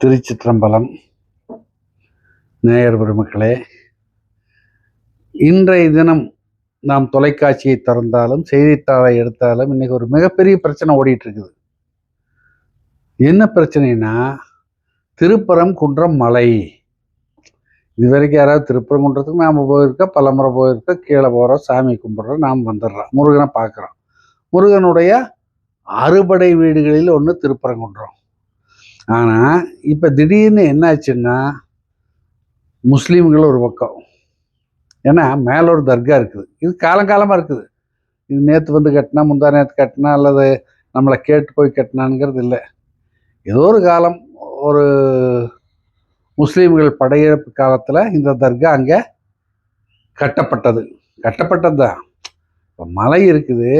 திருச்சிற்றம்பலம். நேயர் பெருமக்களே, இன்றைய தினம் நாம் தொலைக்காட்சியை திறந்தாலும் செய்தித்தாளை எடுத்தாலும் இன்னைக்கு ஒரு மிகப்பெரிய பிரச்சனை ஓடிட்டு இருக்குது. என்ன பிரச்சனைனா, திருப்பரங்குன்றம் மலை. இதுவரைக்கும் யாராவது திருப்பரங்குன்றத்துக்கு நாம் போயிருக்கோம், பல முறை போயிருக்கோம். கீழே போகிறோம், சாமி கும்பிட்றோம், நாம் வந்துடுறோம், முருகனை பார்க்குறோம். முருகனுடைய அறுபடை வீடுகளில் ஒன்று திருப்பரங்குன்றம். ஆனால் இப்போ திடீர்னு என்னாச்சுன்னா, முஸ்லீம்கள் ஒரு பக்கம், ஏன்னா மேலே ஒரு தர்கா இருக்குது. இது காலங்காலமாக இருக்குது. இது நேற்று வந்து கட்டினா, முந்தா நேற்று கட்டினா, அல்லது நம்மளை கேட்டு போய் கட்டினாங்கிறது இல்லை. ஏதோ ஒரு காலம், ஒரு முஸ்லீம்கள் படையெடுப்பு காலத்தில் இந்த தர்கா அங்கே கட்டப்பட்டது தான். இப்போ மலை இருக்குது,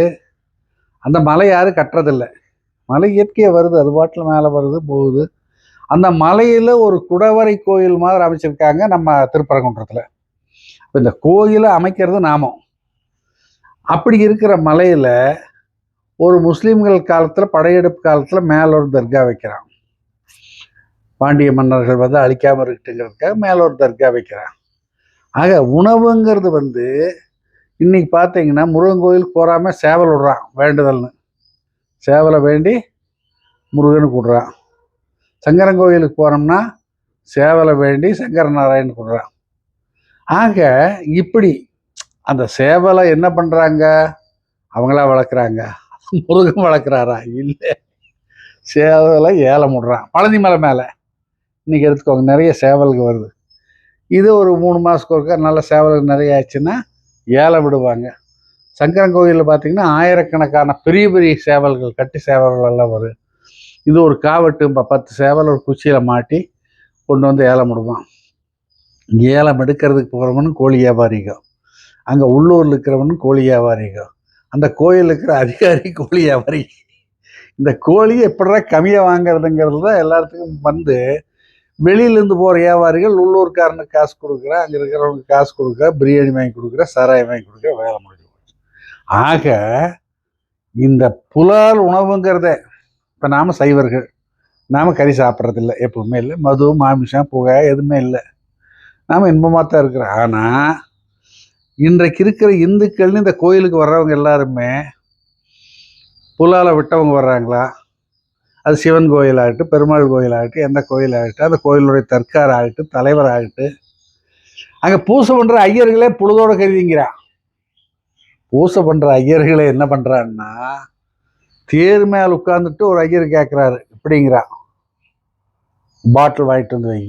அந்த மலை யாரும் கட்டுறதில்லை. மலை இயற்கையாக வருது, அது பாட்டில் மேலே வருது போகுது. அந்த மலையில் ஒரு குடவரை கோயில் மாதிரி அமைச்சிருக்காங்க நம்ம திருப்பரங்குன்றத்தில். இப்போ இந்த கோயிலை அமைக்கிறது நாமம். அப்படி இருக்கிற மலையில் ஒரு முஸ்லீம்கள் காலத்தில், படையெடுப்பு காலத்தில் மேலே ஒரு தர்கா வைக்கிறான். பாண்டிய மன்னர்கள் வந்து அழிக்காமல் இருக்குங்கிறதுக்காக மேலே ஒரு தர்கா வைக்கிறான். ஆக உணவுங்கிறது வந்து இன்னைக்கு பார்த்தீங்கன்னா, முருகன் கோயிலுக்கு போகாமல் சேவல் விடுறான் வேண்டுதல்னு. சேவலை வேண்டி முருகனுக்கு விடுறான். சங்கரன் கோயிலுக்கு போனோம்னா சேவலை வேண்டி சங்கரநாராயணன் விடுறான். ஆக இப்படி அந்த சேவலை என்ன பண்ணுறாங்க? அவங்களா வளர்க்குறாங்க. முருகன் வளர்க்குறாரா? இல்லை, சேவலை ஏலம் விடுறான். பழனி மலை மேலே இன்றைக்கி எடுத்துக்கோங்க, நிறைய சேவலுக்கு வருது. இது ஒரு 3 மாதத்துக்கு ஒருக்கா நல்ல சேவலுக்கு நிறைய ஆச்சுன்னா ஏலம் விடுவாங்க. சங்கரன் கோயிலில் பார்த்திங்கன்னா ஆயிரக்கணக்கான பெரிய பெரிய சேவல்கள், கட்டி சேவல்கள் எல்லாம் வரும். இது ஒரு காவட்டு 10 சேவல் ஒரு குச்சியில் மாட்டி கொண்டு வந்து ஏலம் விடுவான். ஏலம் எடுக்கிறதுக்கு போகிறவனும் கோழி வியாபாரிகள், அங்கே உள்ளூரில் இருக்கிறவனும் கோழி வியாபாரிகள், அந்த கோயிலில் இருக்கிற அதிகாரி கோழி வியாபாரி. இந்த கோழியை எப்படா கம்மியாக வாங்கிறதுங்கிறது தான் எல்லாத்துக்கும் வந்து வெளியிலேருந்து போகிற வியாபாரிகள் உள்ளூர்காரனுக்கு காசு கொடுக்குற, அங்கே இருக்கிறவனுக்கு காசு கொடுக்குற, பிரியாணி வாங்கி கொடுக்குற, சாராயம் வாங்கி கொடுக்குற, வேலை முடிஞ்சு போச்சு. ஆக இந்த புலால் உணவுங்கிறத, இப்போ நாம் சைவர்கள், நாம் கறி சாப்பிட்றதில்லை, எப்பவுமே இல்லை. மது, மாமிசம், புகை எதுவுமே இல்லை. நாம் இன்பமாக தான் இருக்கிறோம். ஆனால் இன்றைக்கு இருக்கிற இந்துக்கள்னு இந்த கோயிலுக்கு வர்றவங்க எல்லாருமே புலாலை விட்டவங்க வர்றாங்களா? அது சிவன் கோயிலாகட்டும், பெருமாள் கோயிலாகட்டும், எந்த கோயிலாகட்டும், அந்த கோயிலுடைய தற்கார் ஆகட்டும், தலைவர் ஆகட்டும், அங்கே பூசை பண்ணுற ஐயர்களே புழுதோடு கருதிங்கிறான். பூசை பண்ணுற ஐயர்களே என்ன பண்ணுறான்னா, தேர் மேல் உட்காந்துட்டு ஒரு ஐயர் கேட்குறாரு, இப்படிங்கிறான், பாட்டில் வாங்கிட்டு வந்து வை.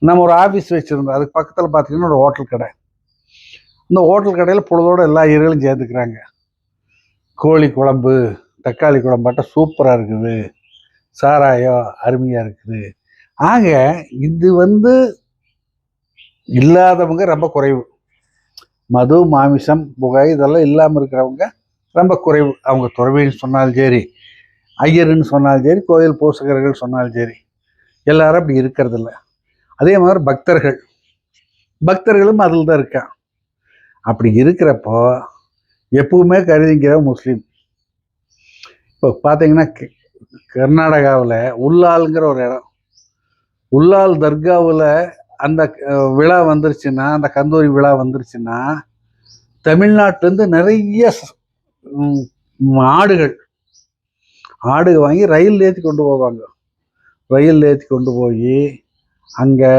நம்ம ஒரு ஆஃபீஸ் வச்சுருந்தோம், அதுக்கு பக்கத்தில் பார்த்தீங்கன்னா ஒரு ஹோட்டல் கடை. இந்த ஹோட்டல் கடையில் பொழுதோடு எல்லா ஐயர்களும் சேர்த்துக்கிறாங்க. கோழி குழம்பு, தக்காளி குழம்பாட்ட சூப்பராக இருக்குது, சாராயம் அருமையாக இருக்குது. ஆக இது வந்து இல்லாதவங்க ரொம்ப குறைவு. மது, மாமிசம், புகை இதெல்லாம் இல்லாமல் இருக்கிறவங்க ரொம்ப குறைவு. அவங்க துறவின்னு சொன்னாலும் சரி, ஐயருன்னு சொன்னாலும் சரி, கோயில் பூசகர்கள் சொன்னாலும் சரி, எல்லாரும் அப்படி இருக்கிறதில்ல. அதே மாதிரி பக்தர்களும் அதில் தான் இருக்கான். அப்படி இருக்கிறப்போ எப்பவுமே கருதிங்கிற முஸ்லீம். இப்போ பார்த்தீங்கன்னா கர்நாடகாவில் உல்லால்ங்கிற ஒரு இடம், உல்லால் தர்காவில் அந்த விழா வந்துருச்சுன்னா, அந்த கந்தூரி விழா வந்துருச்சுன்னா, தமிழ்நாட்டிலேருந்து நிறைய ஆடுகள் வாங்கி ரயில் ஏற்றி கொண்டு போவாங்க. ரயில் ஏற்றி கொண்டு போய் அங்கே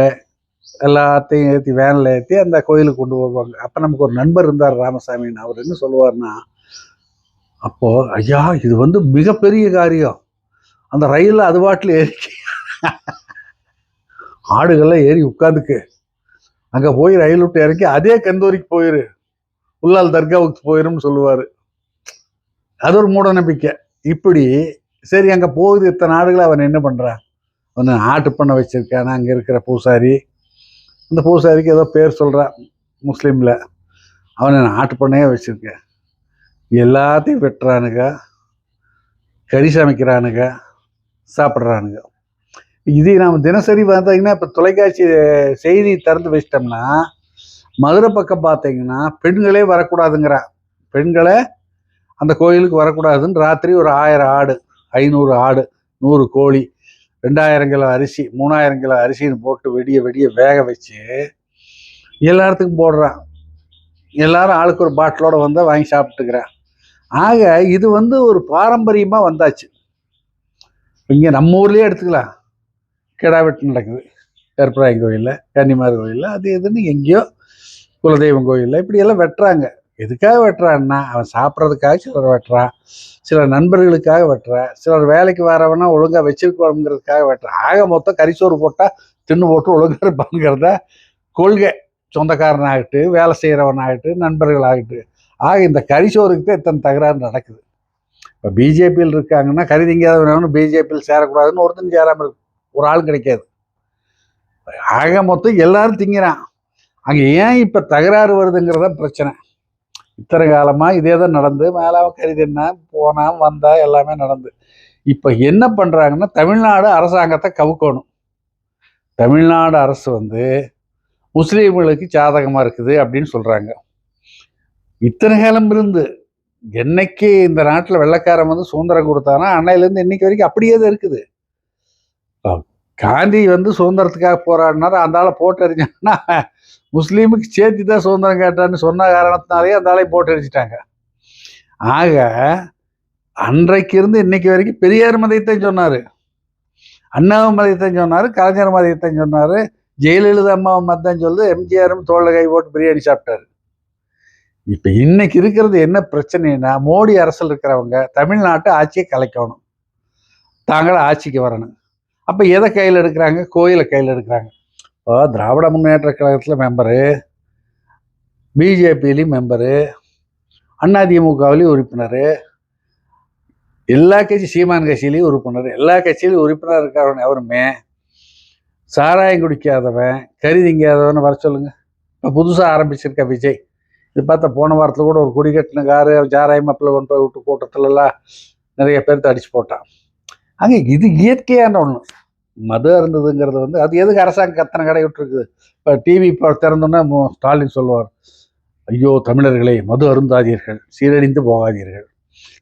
எல்லாத்தையும் ஏற்றி வேனில் ஏற்றி அந்த கோயிலுக்கு கொண்டு போவாங்க. அப்போ நமக்கு ஒரு நண்பர் இருந்தார், ராமசாமின்னு. அவர் என்ன சொல்லுவார்னா, அப்போது ஐயா இது வந்து மிகப்பெரிய காரியம், அந்த ரயிலில் அது பாட்டில் ஏறி ஆடுகள்லாம் ஏறி உட்காந்துக்கு அங்கே போய் ரயில் விட்டு இறக்கி அதே கந்தூரிக்கு போயிரு, உல்லால் தர்காவுக்கு போயிரும்னு சொல்லுவார். அது ஒரு மூட நம்பிக்கை. இப்படி சரி, அங்கே போகுது இத்தனை ஆடுகளை அவன் என்ன பண்ணுறான்? அவனை ஆட்டு பண்ண வச்சிருக்கானா அங்கே இருக்கிற பூசாரி. அந்த பூசாரிக்கு ஏதோ பேர் சொல்கிறான் முஸ்லீமில், அவனை ஆட்டு பண்ணையே வச்சுருக்கேன். எல்லாத்தையும் வெட்டுறானுங்க, கறி சமைக்கிறானுங்க, சாப்பிட்றானுங்க. இது நாம் தினசரி பார்த்தீங்கன்னா, இப்போ தொலைக்காட்சி செய்தி திறந்து வச்சிட்டோம்னா, மதுரை பக்கம் பார்த்தீங்கன்னா பெண்களே வரக்கூடாதுங்கிறான். பெண்களை அந்த கோயிலுக்கு வரக்கூடாதுன்னு ராத்திரி ஒரு 1000 ஆடு, 500 ஆடு, 100 கோழி, 2000 கிலோ அரிசி 3000 கிலோ அரிசின்னு போட்டு விடிய விடிய வேக வச்சு எல்லாத்துக்கும் போடுறான். எல்லாரும் ஆளுக்கு ஒரு பாட்டிலோட வந்து வாங்கி சாப்பிட்டுக்கிறேன். ஆக இது வந்து ஒரு பாரம்பரியமாக வந்தாச்சு. இங்கே நம்ம ஊர்லேயே எடுத்துக்கலாம், கிடா வெட்டு நடக்குது கருப்பராயன் கோயிலில், கன்னிமார் கோயிலில், அது எதுன்னு எங்கேயோ குலதெய்வம் கோயிலில் இப்படியெல்லாம் வெட்டுறாங்க. எதுக்காக வெட்டுறான்னா அவன் சாப்பிட்றதுக்காக சிலர் வெட்டுறான், சிலர் நண்பர்களுக்காக வெட்டுறான், சிலர் வேலைக்கு வரவனா ஒழுங்காக வச்சிருக்கோங்கிறதுக்காக வெட்டுறான். ஆக மொத்தம் கறிச்சோறு போட்டால் தின்னு போட்டு ஒழுங்காக இருப்பாங்கிறத கொள்கை. சொந்தக்காரனாகட்டு, வேலை செய்கிறவனாகட்டு, நண்பர்களாகட்டு. ஆக இந்த கறிச்சோறுக்கு தான் இத்தனை தகராறு நடக்குது. இப்போ பிஜேபியில் இருக்காங்கன்னா கறி திங்காதவனு பிஜேபியில் சேரக்கூடாதுன்னு ஒருத்தன் சேராமல் இருக்கு, ஒரு ஆள் கிடைக்காது. ஆக மொத்தம் எல்லாரும் திங்கிறான். அங்கே ஏன் இப்போ தகராறு வருதுங்கிறத பிரச்சனை. இத்தனை காலமாக இதே தான் நடந்து மேலே கறி தின்னா போனால் வந்தா எல்லாமே நடந்து. இப்போ என்ன பண்ணுறாங்கன்னா தமிழ்நாடு அரசாங்கத்தை கவுக்கணும். தமிழ்நாடு அரசு வந்து முஸ்லீம்களுக்கு சாதகமாக இருக்குது அப்படின்னு சொல்கிறாங்க. இத்தனை காலம் இருந்து என்னைக்கு இந்த நாட்டில் வெள்ளைக்காரன் வந்து சுதந்திரம் கொடுத்தானா அன்னையிலேருந்து இன்னைக்கு வரைக்கும் அப்படியே தான் இருக்குது. காந்தி வந்து சுதந்திரத்துக்காக போராடினார், அந்த ஆளை போட்டு எறிஞ்சாங்கன்னா முஸ்லீமுக்கு சேர்த்து தான் சுதந்திரம் கேட்டான்னு சொன்ன காரணத்தினாலேயே அந்த ஆளையும் போட்டு எரிச்சிட்டாங்க. ஆக அன்றைக்கு இருந்து இன்னைக்கு வரைக்கும் பெரியார் மதத்தையும் சொன்னார், அண்ணாவும் மதத்தையும் சொன்னார், கலைஞர் மதத்தையும் சொன்னார், ஜெயலலிதா அம்மாவை மதம் சொல்லு, எம்ஜிஆரும் தோளில் கை போட்டு பிரியாணி சாப்பிட்டாரு. இப்போ இன்னைக்கு இருக்கிறது என்ன பிரச்சனைனா மோடி அரசில் இருக்கிறவங்க தமிழ்நாட்டை ஆட்சியை கலைக்கணும், தாங்களே ஆட்சிக்கு வரணும். அப்போ எதை கையில் எடுக்கிறாங்க? கோயிலை கையில் எடுக்கிறாங்க. இப்போ திராவிட முன்னேற்ற கழகத்தில் மெம்பரு, பிஜேபியிலையும் மெம்பரு, அதிமுகவிலையும் உறுப்பினர், எல்லா கட்சி சீமான் கட்சியிலையும் உறுப்பினர், எல்லா கட்சியிலையும் உறுப்பினர் இருக்கிறவன் எவருமே சாராயம் குடிக்காதவன், கறி திங்காதவன் வர சொல்லுங்க. இப்போ புதுசாக ஆரம்பிச்சிருக்க விஜய் இது பார்த்தா போன வாரத்தில் கூட ஒரு குடி கட்டின காரு சாராயம் மப்பில் கொண்டு போய் விட்டு கூட்டத்துலலாம் நிறைய பேர்த்து அடிச்சு போட்டான். அங்கே இது இயற்கையான ஒன்று. மது இருந்ததுங்கிறது வந்து அது எதுக்கு அரசாங்கம் கத்தனை கடை விட்டுருக்குது? இப்போ டிவி இப்போ திறந்தோன்னா ஸ்டாலின் சொல்லுவார், ஐயோ தமிழர்களே மது அருந்தாதீர்கள், சீரழிந்து போகாதீர்கள்.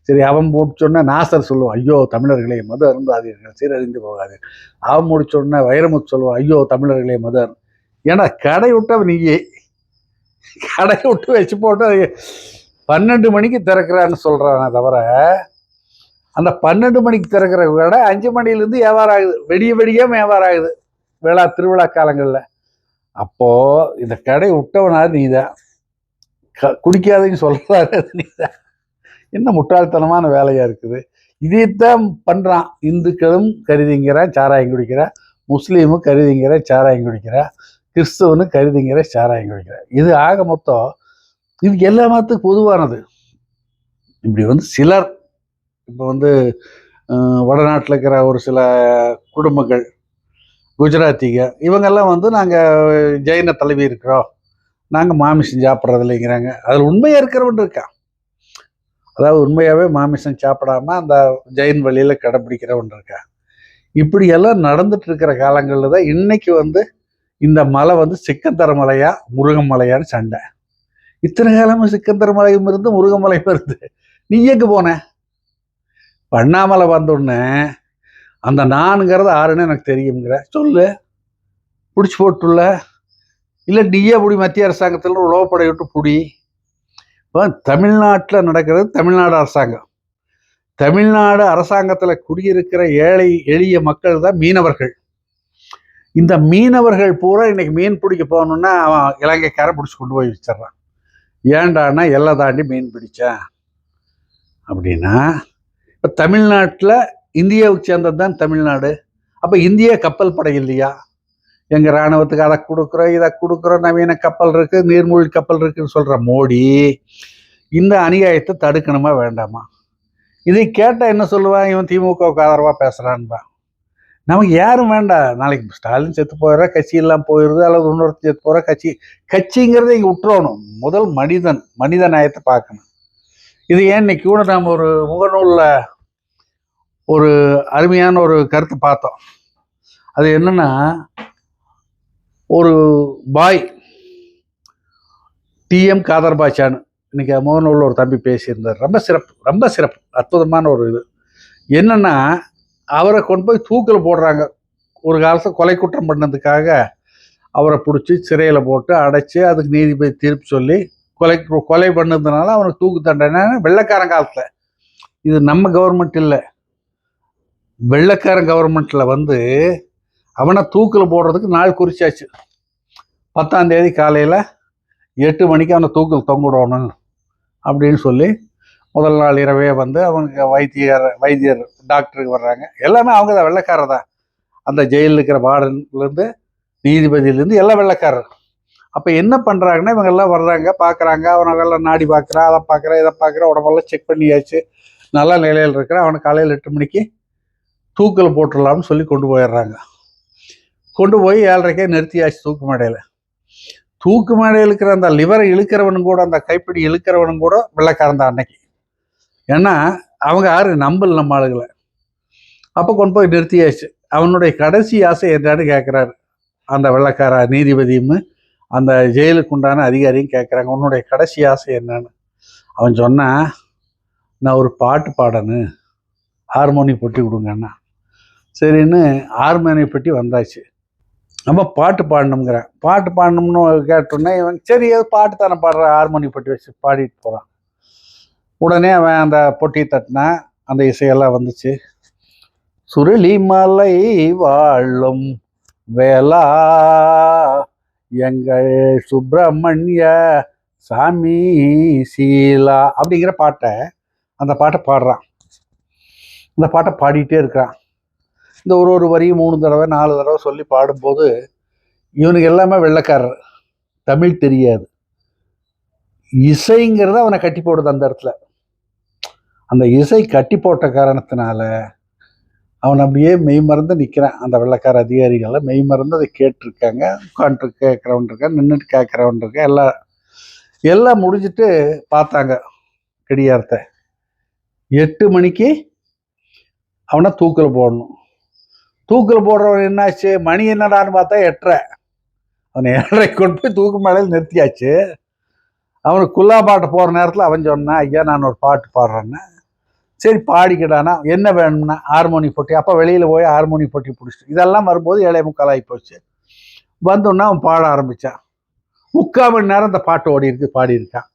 சரி, அவன் முடிச்சோடனே நாசர் சொல்லுவான், ஐயோ தமிழர்களே மது அருந்தாதீர்கள், சீரழிந்து போகாதீர்கள். அவன் முடிச்சோடனே வைரமுத்து சொல்லுவான், ஐயோ தமிழர்களே மது ஏன்னா கடை விட்டவன் நீயே, கடை விட்டு வச்சு போட்டு 12 மணிக்கு திறக்கிறான்னு சொல்கிறானே தவிர அந்த 12 மணிக்கு திறக்கிற கடை 5 மணிலேருந்து வியாபாரம் ஆகுது, வெடிய வெடியாக வியாபாரம் ஆகுது திருவிழா காலங்களில். அப்போது இந்த கடை விட்டவனாது நீ தான், குடிக்காதன்னு சொல்கிறாரு நீ தான். என்ன முட்டாள்தனமான வேலையாக இருக்குது. இதைத்தான் பண்ணுறான். இந்துக்களும் கருதிங்கிறான் சாராயம் குடிக்கிறான், முஸ்லீமும் கருதிங்கிற சாராயம் குடிக்கிறான், கிறிஸ்தவனு கருதிங்கிற சாராயம் குடிக்கிறான். இது ஆக மொத்தம் இதுக்கு எல்லா மதத்துக்கும் பொதுவானது. இப்படி வந்து சிலர் இப்போ வந்து வடநாட்டில் இருக்கிற ஒரு சில குடும்பங்கள், குஜராத்திங்க, இவங்கெல்லாம் வந்து நாங்கள் ஜெயின தலைவி இருக்கிறோம், நாங்கள் மாமிசம் சாப்பிட்றது இல்லைங்கிறாங்க. அதில் உண்மையாக இருக்கிறவன் இருக்கான். அதாவது உண்மையாகவே மாமிசம் சாப்பிடாம அந்த ஜெயின் வழியில் கடைப்பிடிக்கிறவன் இருக்கான். இப்படியெல்லாம் நடந்துட்டு இருக்கிற காலங்களில் தான் இன்னைக்கு வந்து இந்த மலை வந்து சிக்கந்தர மலையா முருகன் மலையான்னு சண்டை. இத்தனை காலமும் சிக்கந்தர மலையும் இருந்து முருகமலையும் இருந்து நீ எங்கே போன? அண்ணாமலை வந்தோடனே அந்த நானுங்கிறது ஆறுன்னு எனக்கு தெரியுங்கிற சொல்லு, பிடிச்சி போட்டுள்ள, இல்லை நீயே பிடி, மத்திய அரசாங்கத்தில் உளவுப்படை விட்டு பிடி. இப்போ தமிழ்நாட்டில் நடக்கிறது தமிழ்நாடு அரசாங்கம். தமிழ்நாடு அரசாங்கத்தில் குடியிருக்கிற ஏழை எளிய மக்கள் தான் மீனவர்கள். இந்த மீனவர்கள் பூரா இன்னைக்கு மீன் பிடிக்க போகணுன்னா அவன் இலங்கைக்காரன் பிடிச்சி கொண்டு போய் வச்சிட்றான். ஏண்டான்னா எல்லாம் தாண்டி மீன் பிடிச்சேன் அப்படின்னா. இப்போ தமிழ்நாட்டில் இந்தியாவுக்கு சேர்ந்தது தான் தமிழ்நாடு. அப்போ இந்திய கப்பல் படை இல்லையா? எங்கள் இராணுவத்துக்கு அதை கொடுக்குறோம் இதை கொடுக்குறோம், நவீன கப்பல் இருக்குது, நீர்மூழ்கி கப்பல் இருக்குதுன்னு சொல்கிற மோடி இந்த அநியாயத்தை தடுக்கணுமா வேண்டாமா? இதை கேட்டால் என்ன சொல்லுவான், இவன் திமுகவுக்கு ஆதரவாக பேசுகிறான்பா. நமக்கு யாரும் வேண்டாம். நாளைக்கு ஸ்டாலின் செத்து போயிடுற, கட்சி எல்லாம் போயிடுது, அல்லது இன்னொருத்தர் செத்து போகிற கட்சிங்கிறத இங்கே விட்டுறணும். முதல் மனித நியாயத்தை பார்க்கணும். இது ஏன் இன்னைக்கு கூட நாம் ஒரு முகநூலில் ஒரு அருமையான ஒரு கருத்து பார்த்தோம். அது என்னன்னா, ஒரு பாய் டிஎம் காதர் பாட்சான்னு இன்னைக்கு முகநூலில் ஒரு தம்பி பேசியிருந்தார். ரொம்ப சிறப்பு அற்புதமான ஒரு இது என்னன்னா, அவரை கொண்டு போய் தூக்கில் போடுறாங்க. ஒரு காலத்தில் கொலை குற்றம் பண்ணதுக்காக அவரை பிடிச்சி சிறையில் போட்டு அடைச்சி அதுக்கு நீதிபதி தீர்ப்பு சொல்லி கொலை பண்ணதுனால அவனுக்கு தூக்கு தண்டனை. வெள்ளைக்காரன் காலத்தில், இது நம்ம கவர்மெண்ட் இல்லை, வெள்ளைக்காரன் கவர்மெண்ட்டில் வந்து அவனை தூக்கில் போடுறதுக்கு நாள் குறிச்சாச்சு. 10ஆம் தேதி காலையில் 8 மணிக்கு அவனை தூக்கில் தொங்கிடணும் அப்படின்னு சொல்லி முதல் நாள் இரவே வந்து அவங்க வைத்தியர் டாக்டருக்கு வர்றாங்க. எல்லாமே அவங்க தான், வெள்ளைக்காரர் தான். அந்த ஜெயிலில் இருக்கிற வார்டன்லேருந்து நீதிபதியிலேருந்து எல்லாம் வெள்ளைக்காரர். அப்போ என்ன பண்ணுறாங்கன்னா, இவங்கெல்லாம் வர்றாங்க, பார்க்குறாங்க, அவனெல்லாம் நாடி பார்க்குறான், அதை பார்க்குறான், இதை பார்க்குறான், உடம்பெல்லாம் செக் பண்ணியாச்சு, நல்ல நிலையில் இருக்கிறான். அவனை காலையில் 8 மணிக்கு தூக்கில் போட்டுடலாம்னு சொல்லி கொண்டு போயிடுறாங்க. கொண்டு போய் 7:30 நிறுத்தியாச்சு தூக்கு மேடையில். தூக்கு மேடையில் இருக்கிற அந்த லிவரை இழுக்கிறவனும் கூட, அந்த கைப்பிடி இழுக்கிறவனும் கூட வெள்ளைக்காரன் தான் அன்னைக்கு. ஏன்னா அவங்க யாரு நம்பல் நம்ம ஆளுகளை. அப்போ கொண்டு போய் நிறுத்தியாச்சு. அவனுடைய கடைசி ஆசை என்னன்னு கேட்குறாரு அந்த வெள்ளைக்கார நீதிபதியும் அந்த ஜெயிலுக்கு உண்டான அதிகாரியும் கேட்குறாங்க, உன்னுடைய கடைசி ஆசை என்னன்னு. அவன் சொன்னான், நான் ஒரு பாட்டு பாடணும், ஹார்மோனி பெட்டி கொடுங்கண்ணா. சரின்னு ஹார்மோனி பெட்டி வந்தாச்சு. நம்ம பாட்டு பாடணுங்கிறேன். பாட்டு பாடணும்னு கேட்டோன்னே இவன் சரி பாட்டு தானே பாடுற, ஹார்மோனி பெட்டி வச்சு பாடிட்டு போகிறான். உடனே அவன் அந்த பொட்டி தட்டினான், அந்த இசையெல்லாம் வந்துச்சு. சுருளி மலை வாழும் வேளா எங்கள் சுப்பிரமணிய சாமி சீலா அப்படிங்கிற பாட்டை, அந்த பாட்டை பாடுறான். இந்த பாட்டை பாடிட்டே இருக்கிறான். இந்த ஒரு வரியும் 3 தடவை 4 தடவை சொல்லி பாடும்போது இவனுக்கு எல்லாமே வெள்ளைக்காரர், தமிழ் தெரியாது. இசைங்கிறத அவனை கட்டி போடுது அந்த இடத்துல. அந்த இசை கட்டி போட்ட காரணத்தினால அவன் அப்படியே மெய் மறந்து நிற்கிறான். அந்த வெள்ளைக்கார அதிகாரிகளை மெய் மறந்து அதை கேட்டிருக்காங்க. உட்காந்துட்டு கேட்குறவன் இருக்கா, நின்றுட்டு கேட்குறவன் இருக்கா, எல்லாம் முடிஞ்சிட்டு பார்த்தாங்க கடியாரத்தை. 8 மணிக்கு அவனை தூக்கில் போடணும். தூக்கில் போடுறவன் என்னாச்சு, மணி என்னடான்னு பார்த்தா 8:30. அவனை 7:30 கொண்டு போய் தூக்கு மேடையில் நிறுத்தியாச்சு. அவனுக்கு குல்லா பாட்டு போகிற நேரத்தில் அவன் சொன்னான், ஐயா நான் ஒரு பாட்டு பாடுறேன்னு. சரி பாடிக்கிட்டானா, என்ன வேணும்னா ஹார்மோனி பொட்டி. அப்போ வெளியில் போய் ஹார்மோனி பொட்டி பிடிச்சிட்டு இதெல்லாம் வரும்போது 7:45 ஆகி போச்சு. வந்தோன்னா அவன் பாட ஆரம்பித்தான். 3/4 மணி நேரம் அந்த பாட்டு பாடியிருக்கான்.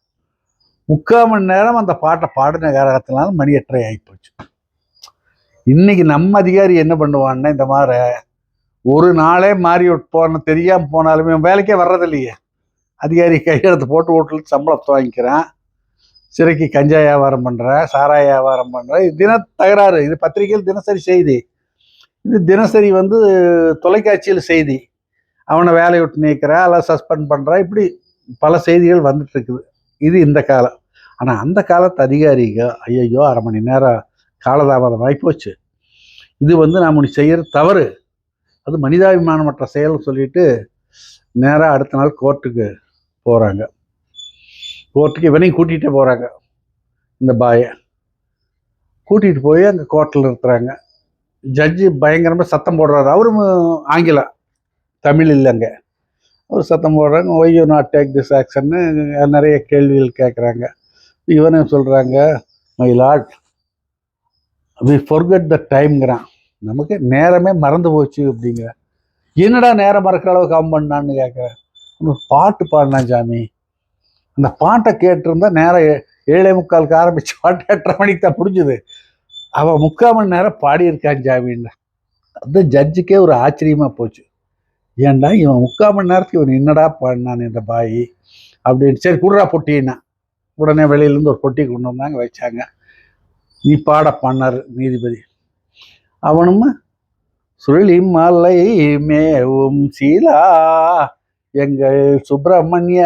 3/4 மணி நேரம் அந்த பாட்டை பாடின காரணத்தினால மணி 8:30 ஆகி போச்சு. இன்னைக்கு நம்ம அதிகாரி என்ன பண்ணுவான்னா, இந்த மாதிரி ஒரு நாளே மாறி போன தெரியாமல் போனாலுமே வேலைக்கே வர்றதில்லையே. அதிகாரி கையெழுத்து போட்டு வீட்டில் சம்பளத்தை வாங்கிக்கிறான், சிறைக்கு கஞ்சா வியாபாரம் பண்ணுற, சாராய வியாபாரம் பண்ணுற, இது தின தகராறு. இது பத்திரிகையில் தினசரி செய்தி, இது தினசரி வந்து தொலைக்காட்சியில் செய்தி. அவனை வேலையை விட்டு நீக்கிற, அல்ல சஸ்பெண்ட் பண்ணுற, இப்படி பல செய்திகள் வந்துட்டு இருக்குது. இது இந்த காலம். ஆனால் அந்த காலத்து அதிகாரிங்க ஐயோ 1/2 மணி நேரம் காலதாமதம் ஆகிப்போச்சு, இது வந்து நாம் செய்கிற தவறு, அது மனிதாபிமானமற்ற செயல்னு சொல்லிட்டு நேராக அடுத்த நாள் கோர்ட்டுக்கு போகிறாங்க. கோர்ட்டுக்கு இவனையும் கூட்டிகிட்டே போகிறாங்க. இந்த பாயை கூட்டிகிட்டு போய் அங்கே கோர்ட்டில் நிறுத்துறாங்க. ஜட்ஜி பயங்கரமாக சத்தம் போடுறாரு. அவரும் ஆங்கிலம், தமிழ் இல்லைங்க. அவர் சத்தம் போடுறாங்க, why you not take this ஆக்ஷன்னு நிறைய கேள்விகள் கேட்குறாங்க. இவனும் சொல்கிறாங்க, my lord we forget the டைம்ங்கிறான். நமக்கு நேரமே மறந்து போச்சு அப்படிங்கிற. என்னடா நேரம் மறக்கிற அளவுக்கு அவன் பண்ணான்னு கேட்குறேன். பாட்டு பாடினான் சாமி, அந்த பாட்டை கேட்டிருந்தா நேரம் 7:45 ஆரம்பிச்சு பாட்டு 8:30 மணிக்கு தான் முடிஞ்சுது. அவன் 3/4 மணி நேரம் பாடியிருக்கான் சாமின்னு. அது ஜட்ஜுக்கே ஒரு ஆச்சரியமா போச்சு. ஏன்டா இவன் 3/4 மணி நேரத்துக்கு இவன் என்னடா பாடினான் இந்த பாய் அப்படின்னு. சரி குடுறா பொட்டின்னா உடனே வெளியிலேருந்து ஒரு பொட்டி கொண்டு வந்தாங்க, வச்சாங்க. நீ பாட பண்ணார் நீதிபதி. அவனும் சுருளி மலை மேவும் சீலா எங்கள் சுப்பிரமணிய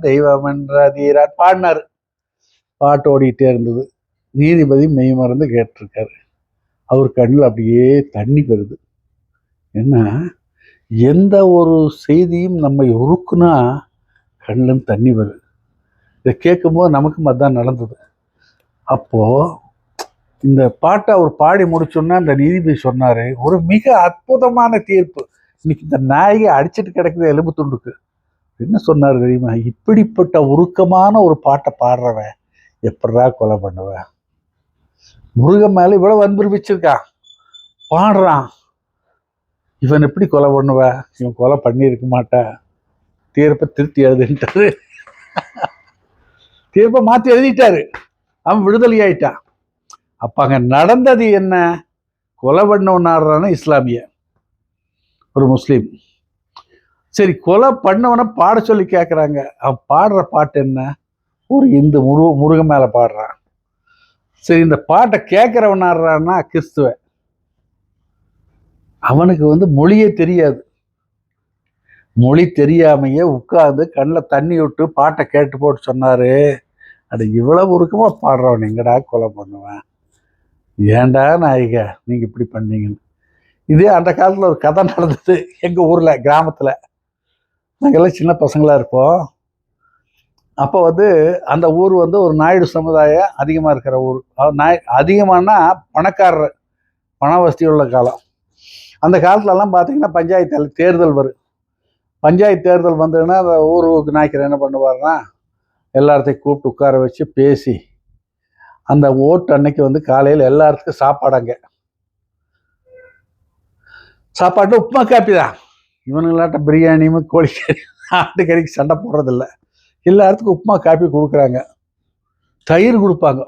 தெய்வம் என்ற தீரா பாடினார். பாட்டு ஓடிக்கிட்டே இருந்தது. நீதிபதி மெய் மறந்து கேட்டிருக்காரு. அவர் கண்ணில் அப்படியே தண்ணி வருது. ஏன்னா எந்த ஒரு செய்தியும் நம்மை உருக்குனா கண்ணிலும் தண்ணி வருது. இதை கேட்கும்போது நமக்கும் அதுதான் நடந்தது. அப்போது இந்த பாட்டை அவர் பாடி முடிச்சோன்னா அந்த நீதிபதி சொன்னார், ஒரு மிக அற்புதமான தீர்ப்பு. இன்னைக்கு இந்த நாயகி அடிச்சுட்டு கிடக்குது எலும்பு துண்டுக்கு. என்ன சொன்னார் தெரியுமா, இப்படிப்பட்ட உருக்கமான ஒரு பாட்டை பாடுறவன் எப்படா கொலை பண்ணுவேன். முருகன் மேலே இவ்வளோ அன்பு வச்சிருக்கான், பாடுறான். இவன் எப்படி கொலை பண்ணுவ, இவன் கொலை பண்ணியிருக்க மாட்டா, தீர்ப்பை திருத்தி எழுதுன்ட்டாரு. தீர்ப்பை மாற்றி எழுதிட்டாரு. அவன் விடுதலை ஆயிட்டான். அப்ப அங்க நடந்தது என்ன? கொலை பண்ணவனாடுறான இஸ்லாமிய, ஒரு முஸ்லீம். சரி, கொலை பண்ணவனை பாட சொல்லி கேட்குறாங்க. அவன் பாடுற பாட்டு என்ன? ஒரு இந்து முருகன் மேல பாடுறான். சரி, இந்த பாட்டை கேட்கிறவனாடுறான்னா கிறிஸ்துவ. அவனுக்கு மொழியே தெரியாது. மொழி தெரியாமையே உட்கார்ந்து கண்ணில் தண்ணி விட்டு பாட்டை கேட்டு போட்டு சொன்னாரு, அது இவ்வளவு உருக்கமா பாடுறவன் எங்கடா கொலை பண்ணுவேன்? ஏண்டா நாயிக நீங்க இப்படி பண்ணீங்கன்னு. இதே அந்த காலத்துல ஒரு கதை நடந்தது எங்க ஊர்ல, கிராமத்துல. நாங்கெல்லாம் சின்ன பசங்களா இருப்போம். அப்போ அந்த ஊர் ஒரு நாயுடு சமுதாயம் அதிகமா இருக்கிற ஊர். அதிகமானா பணக்காரர், பண வசதி உள்ள காலம். அந்த காலத்துலலாம் பார்த்தீங்கன்னா பஞ்சாயத்து தேர்தல் வரும். பஞ்சாயத்து தேர்தல் வந்ததுன்னா அந்த ஊருக்கு நாய்க்கர் என்ன பண்ணுவாருன்னா, எல்லாத்தையும் கூப்பிட்டு உட்கார வச்சு பேசி, அந்த ஓட்டு அன்னைக்கு காலையில் எல்லாத்துக்கும் சாப்பாடாங்க. சாப்பாடு உப்புமா காப்பி தான். இவனுங்களாட்ட பிரியாணியும் கோழிக்கறி ஆட்டுக்கறிக்கு சண்டை போடுறதில்ல. எல்லாத்துக்கும் உப்புமா காப்பி கொடுக்குறாங்க. தயிர் கொடுப்பாங்க.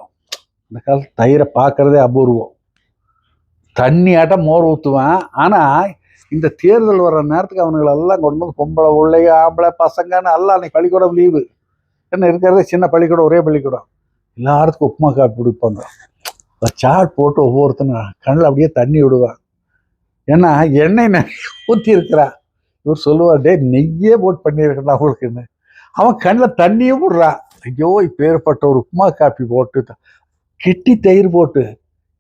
அந்த காலத்து தயிரை பார்க்கறதே அபூர்வம். தண்ணி ஆட்டம் மோர் ஊற்றுவேன். ஆனால் இந்த தேர்தல் வர்ற நேரத்துக்கு அவனுங்களெல்லாம் கொண்டு பொம்பளை பிள்ளைங்க ஆம்பளை பசங்கன்னு எல்லாம் அன்னைக்கு பள்ளிக்கூடம் லீவு. என்ன இருக்கிறதே சின்ன பள்ளிக்கூடம், ஒரே பள்ளிக்கூடம். எல்லாத்துக்கும் உப்புமா காப்பி கொடுப்பாங்க. சாட் போட்டு ஒவ்வொருத்தனும் கண்ணில் அப்படியே தண்ணி விடுவான். ஏன்னா எண்ணெய் நிறைய ஊற்றி இருக்கிறா. இவர் சொல்லுவார், டே நெய்யே போட்டு பண்ணியிருக்கா அவங்களுக்குன்னு. அவன் கண்ணில் தண்ணியும் விடுறான். ஐயோ, இப்பேற்பட்ட ஒரு உப்புமா காப்பி போட்டு கிட்டி தயிர் போட்டு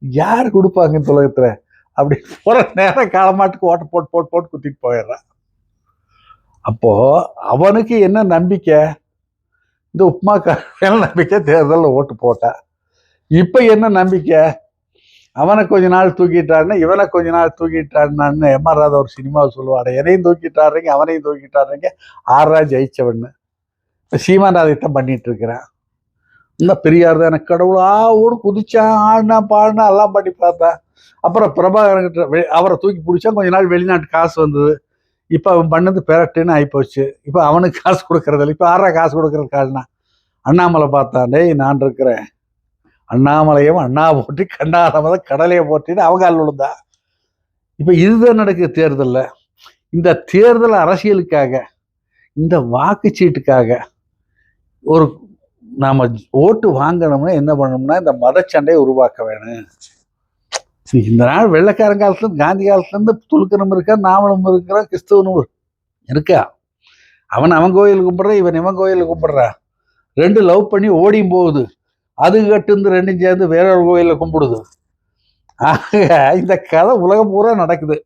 யார் கொடுப்பாங்க இந்த உலகத்துல? அப்படி போற நேரம் காலமாட்டுக்கு ஓட்ட போட்டு போட்டு போட்டு குத்திட்டு போயிடுறான். அப்போ அவனுக்கு என்ன நம்பிக்கை? இந்த உப்புமா காப்பி நம்பிக்கை தேர்தலில் ஓட்டு போட்டா. இப்ப என்ன நம்பிக்கை? அவனை கொஞ்ச நாள் தூக்கிட்டாருன்னு இவனை கொஞ்ச நாள் தூக்கிட்டாருன்னு எம்.ஆர். ராதா ஒரு சினிமாவை சொல்லுவாரு, எதையும் தூக்கிட்டாருங்க அவனையும் தூக்கிட்டாருங்க, ஆறா ஜெயிச்சவன்னு. சீமான் அதைத்தான் பண்ணிட்டு இருக்கிறான். இன்னும் பெரியார் தான் எனக்கு கடவுளா ஓடு குதிச்சான், ஆடினா பாடினா எல்லாம் பண்ணி பார்த்தேன். அப்புறம் பிரபாகரன் அவரை தூக்கி பிடிச்சா கொஞ்ச நாள் வெளிநாட்டு காசு வந்தது. இப்போ அவன் பண்ணது பெரட்டுன்னு ஆகிப்போச்சு. இப்போ அவனுக்கு காசு கொடுக்கறதில்ல. இப்போ ஆறா காசு கொடுக்கறது காசுனா அண்ணாமலை பார்த்தான், டேய் நான் இருக்கிறேன், அண்ணாமலையும் அண்ணா போட்டி கண்ணாமலை கடலையை போட்டின்னு அவங்க விழுந்தா. இப்போ இதுதான் நடக்குது தேர்தலில். இந்த தேர்தல் அரசியலுக்காக, இந்த வாக்குச்சீட்டுக்காக ஒரு நாம ஓட்டு வாங்கணும்னா என்ன பண்ணணும்னா இந்த மதச்சண்டையை உருவாக்க வேணும். இந்த நாள் வெள்ளைக்காரன் காலத்துல காந்தி காலத்துல இருந்து துலுக்கணும் இருக்கா, நாமளும் இருக்கிறா, கிறிஸ்தவனும் இருக்கா. அவன் கோயிலுக்கு கும்பிடுறான், இவன் கோயிலுக்கு கும்பிடுறான். ரெண்டு லவ் பண்ணி ஓடியும் போகுது. அது கட்டு ரெண்டும் சேர்ந்து வேற ஒரு கோயிலில் கும்பிடுது. ஆக இந்த கதை உலகம் பூரா நடக்குது.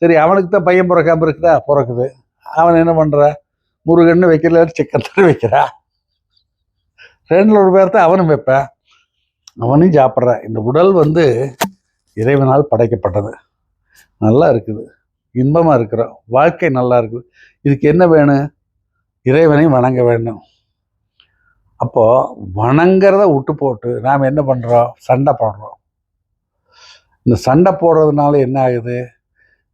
சரி, அவனுக்கு தான் பையன் பிறக்காம இருக்குதா? பிறக்குது. அவன் என்ன பண்ற, முருகன்னு வைக்கல, சிக்கன் வைக்கிறா. ரெண்டுல ஒரு பேர் தான் அவனும் வைப்பேன், அவனையும் சாப்பிட்றான். இந்த உடல் இறைவனால் படைக்கப்பட்டது. நல்லா இருக்குது, இன்பமா இருக்கிறோம், வாழ்க்கை நல்லா இருக்குது. இதுக்கு என்ன வேணும்? இறைவனை வணங்க வேண்டும். அப்போ வணங்குறத விட்டு போட்டு நாம் என்ன பண்றோம்? சண்டை போடுறோம். இந்த சண்டை போடுறதுனால என்ன ஆகுது?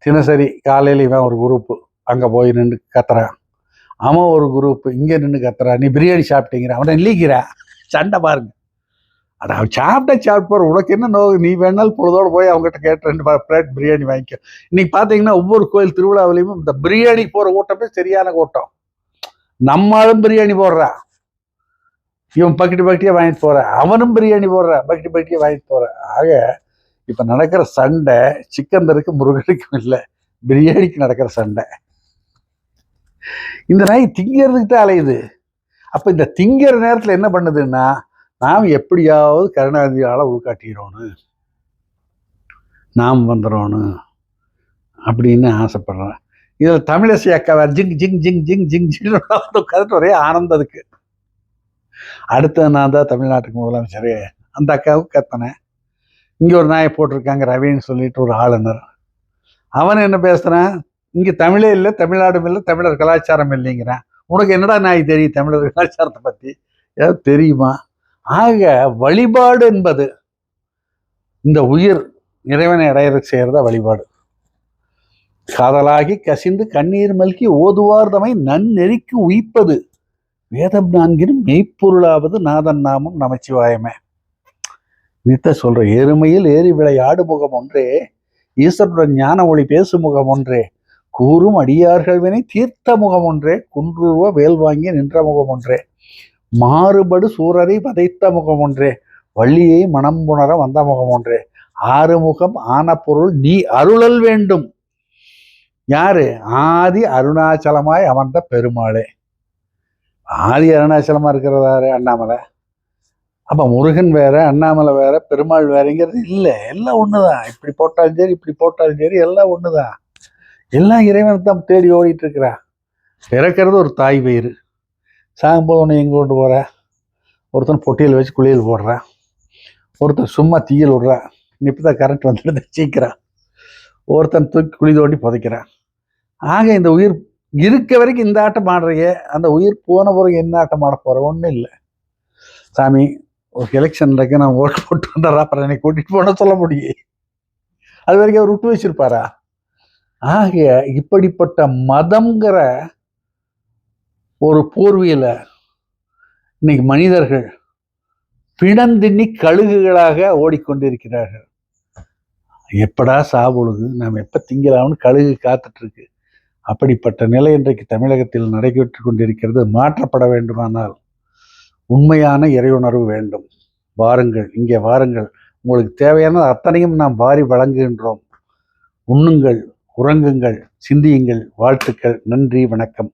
தினசரி காலையில் இவன் ஒரு குரூப்பு அங்கே போய் நின்று கத்துறான், அவன் ஒரு குரூப் இங்கே நின்று கத்துறான், நீ பிரியாணி சாப்பிட்டீங்கிற, அவனை இல்லைக்கிறா. சண்டை பாருங்க. அட அவன் சாப்பிட்டு போற, உனக்கு என்ன நோவு? நீ வேணாலும் பொழுதோடு போய் அவங்ககிட்ட கேட்டு 2 பிளேட் பிரியாணி வாங்கிக்க. இன்னைக்கு பார்த்தீங்கன்னா ஒவ்வொரு கோயில் திருவிழாவிலையும் இந்த பிரியாணி போற கூட்டமே சரியான கூட்டம். நம்மளும் பிரியாணி போடுறான், இவன் பக்கெட்டு பக்கெட்டியா வாங்கிட்டு போற, அவனும் பிரியாணி போடுறான், பக்கெட்டு பக்கெட்டியா வாங்கிட்டு போறான். ஆக இப்ப நடக்கிற சண்டை சிக்கந்தருக்கு முருகனுக்கும் இல்லை, பிரியாணிக்கு நடக்கிற சண்டை. இந்த நாய் திங்கிறதுக்கு தான் அலையுது. அப்ப இந்த திங்கிற நேரத்துல என்ன பண்ணுதுன்னா, நாம் எப்படியாவது கருணாநிதியால உள்காட்டிடணும், நாம் வந்துடணும் அப்படின்னு ஆசைப்படுறேன். இதுல தமிழிசை அக்கா ஜிங் ஜிங் ஜிங் ஜிங் ஜிங் ஜிங் உட்காந்துட்டு ஒரே ஆனந்தம் அதுக்கு. அடுத்த நான் தான் தமிழ்நாட்டுக்கு முதலமைச்சர், அந்த அக்காவுக்கு கத்தனேன். இங்க ஒரு நாயை போட்டிருக்காங்க ரவின்னு சொல்லிட்டு ஒரு ஆளுநர், அவன் என்ன பேசுறான், இங்க தமிழே இல்லை, தமிழ்நாடும் இல்லை, தமிழர் கலாச்சாரம் இல்லைங்கிறான். உனக்கு என்னடா நாய் தெரியும் தமிழர் கலாச்சாரத்தை பத்தி? ஏதாவது தெரியுமா? ஆக வழிபாடு என்பது இந்த உயிர் இறைவனை அடையறதுக்கு செய்யறதா வழிபாடு. காதலாகி கசிந்து கண்ணீர் மல்கி ஓதுவார் தமை நன்னெறிக்கு உயிப்பது வேதம் நான்கினும் மெய்ப்பொருளாவது நாதன் நாமம் நமச்சிவாயமே. இத சொல்ற. எருமையில் ஏறி விளையாடு முகம் ஒன்றே, ஈஸ்வருடன் ஞான ஒளி பேசும் முகம் ஒன்றே, கூறும் அடியார்கள் வினை தீர்த்த முகம் ஒன்றே, குன்றுருவ வேல் வாங்கி நின்ற முகம் ஒன்றே, மாறுபடு சூரரை வதைத்த முகம் ஒன்றே, வள்ளியை மனம் புணர வந்த முகம் ஒன்றே, ஆறுமுகம் ஆன பொருள் நீ அருளல் வேண்டும். யாரு? ஆதி அருணாச்சலமாய் அமர்ந்த பெருமாளே. ஆதி அருணாச்சலமா இருக்கிறதாரு அண்ணாமலை. அப்ப முருகன் வேற, அண்ணாமலை வேற, பெருமாள் வேறங்கிறது இல்லை. எல்லாம் ஒண்ணுதான். இப்படி போட்டாலும் சரி, இப்படி போட்டாலும் சரி, எல்லாம் ஒண்ணுதான். எல்லாம் இறைவனை தான் தேடி ஓடிட்டு இருக்கிறா. பிறக்கிறது ஒரு தாய் வயிறு. சாகும்போது ஒன்று எங்கே கொண்டு போற? ஒருத்தன் பொட்டியில் வச்சு குளியல் போடுறான், ஒருத்தன் சும்மா தீயல் விடுறான், இப்பதான் கரண்ட் வந்துடுது சீக்கிரம், ஒருத்தன் தூக்கி குழி தோண்டி புதைக்கிறான். ஆக இந்த உயிர் இருக்க வரைக்கும் இந்த ஆட்டம் ஆடுறீங்க, அந்த உயிர் போன பிறகு என்ன ஆட்டம் ஆட போற? ஒன்றும் இல்லை. சாமி ஒரு எலெக்ஷன் இருக்கு, நான் ஓட்டு போட்டு வந்துடுறா, அப்புறம் என்னை கூட்டிட்டு போன சொல்ல முடியும். அது வரைக்கும் அவர் விட்டு வச்சிருப்பாரா? ஆக இப்படிப்பட்ட மதம்ங்கிற ஒரு போர்வையில இன்னைக்கு மனிதர்கள் பிணந்திண்ணி கழுகுகளாக ஓடிக்கொண்டிருக்கிறார்கள். எப்படா சாபொழுது, நாம் எப்ப திங்கலாம்னு கழுகு காத்துட்டு இருக்கு. அப்படிப்பட்ட நிலை இன்றைக்கு தமிழகத்தில் நடைபெற்று கொண்டிருக்கிறது. மாற்றப்பட வேண்டுமானால் உண்மையான இறையுணர்வு வேண்டும். வாருங்கள், இங்கே வாருங்கள். உங்களுக்கு தேவையான அத்தனையும் நாம் வாரி வழங்குகின்றோம். உண்ணுங்கள், உறங்குங்கள், சிந்தியுங்கள். வாழ்த்துக்கள். நன்றி, வணக்கம்.